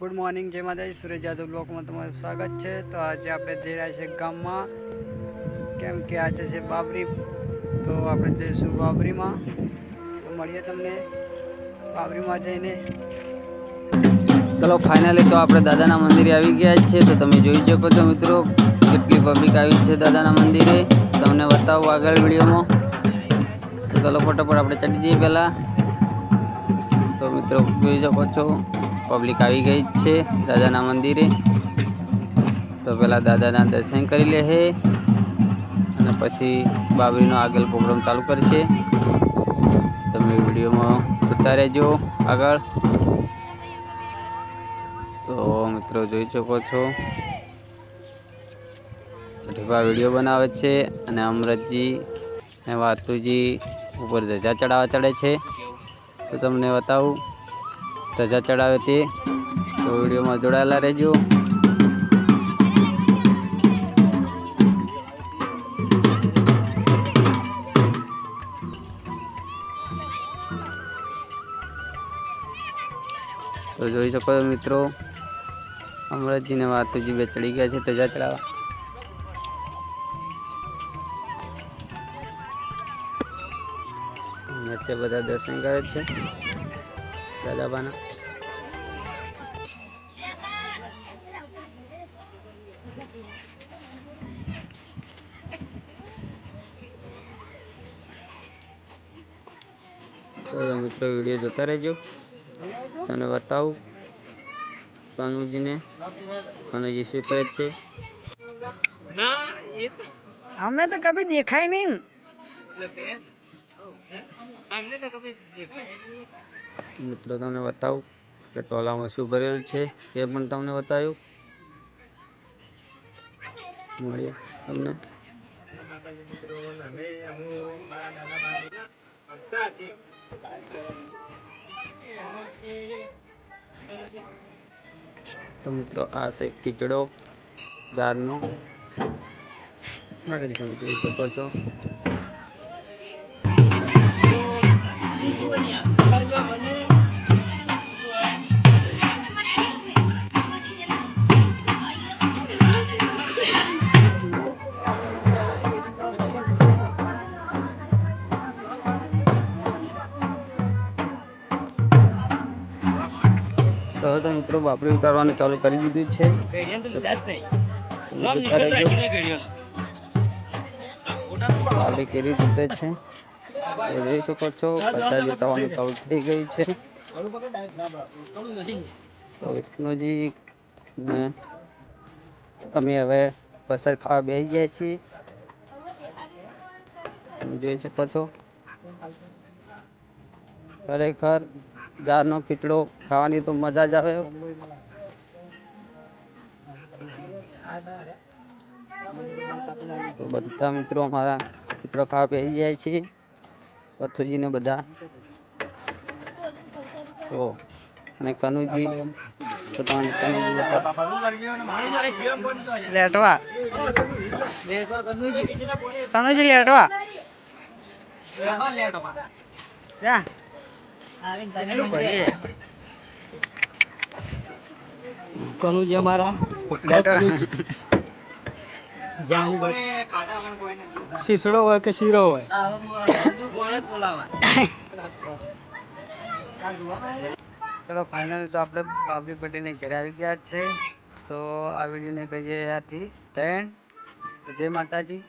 Good morning, જય માતાજી. સુરેશ જાદવ બ્લોકમાં તમારું સ્વાગત છે. તો આજે આપણે જઈ રહ્યા છીએ ગામમાં, કેમ કે આજે છે બાબરી. તો આપણે જઈશું બાબરીમાં. તો મળીએ તમને બાબરીમાં જઈને. ચલો ફાઇનલી તો આપણે દાદાના મંદિરે આવી ગયા છીએ. તો તમે જોઈ શકો છો મિત્રો, કેટલી પબ્લિક આવી છે દાદાના મંદિરે. તમને બતાવું આગળ વિડીયોમાં. તો ચલો ફટાફટ આપણે ચડી જઈએ પહેલાં. તો મિત્રો જોઈ શકો છો, પબ્લિક આવી ગઈ છે દાદાના મંદિરે. તો પહેલાં દાદાના દર્શન કરી લે છે અને પછી બાબરીનો આગળ પ્રોગ્રામ ચાલુ કરશે. તમે વિડીયોમાં જોતા રહેજો આગળ. તો મિત્રો જોઈ શકો છો, ઢીબા વિડીયો બનાવે છે અને અમરતજી અને વાતુજી ઉપર ધજા ચડાવવા ચડે છે. તો તમને બતાવું ધજા ચડાવે તે. તો વિડીયોમાં જોડાયેલા રહેજો. તો જોઈ શકો છો મિત્રો, અમરતજી ને વાતુજી બે ચડી ગયા છે ધજા ચડાવવા. વચ્ચે બધા દર્શન કરે છે દાદાબાના. ચલો મિત્રો વિડીયો જોતા રહેજો. તમને બતાવું કાનુજીને. કાનુજી શું કરે છે. हमें तो कभी देखा ही नहीं. મિત્રો તમને બતાવું કે ટોલામાં શું ભરેલું છે એ પણ તમને બતાવ્યું. મળીએ તમને. તો મિત્રો આ છે ખીચડો દાળનો. જોઈ શકો છો. તો મિત્રો બાબરી ઉતારવાનું ચાલુ કરી દીધું છે. બાબરી કેરી ઉતરે છે. જોઈ શકો છો, પ્રસાદી ઉતારવાનું ચાલુ થઈ ગઈ છે. તો વિષ્ણુજી ને અમે હવે પ્રસાદ ખાવા બેસી ગયા છીએ. તમે જોઈ શકો છો, ખરેખર દાળનો ખીચડો ખાવાની તો મજા જ આવે. તો બધા મિત્રો અમારા ખીચડો ખાવા બેસી જાય છે, પથુજી ને બધા. તો અને કનુજી લેટવા કનુજી લેટવા જા કનુજી અમારા શીસડો હોય કે શીરો હોય. ચલો ફાઇનલ તો આપણે બાબરી પટેલને ઘરે આવી ગયા છે. તો આ વિડીયોને કહીએ ત્યાંથી જય માતાજી.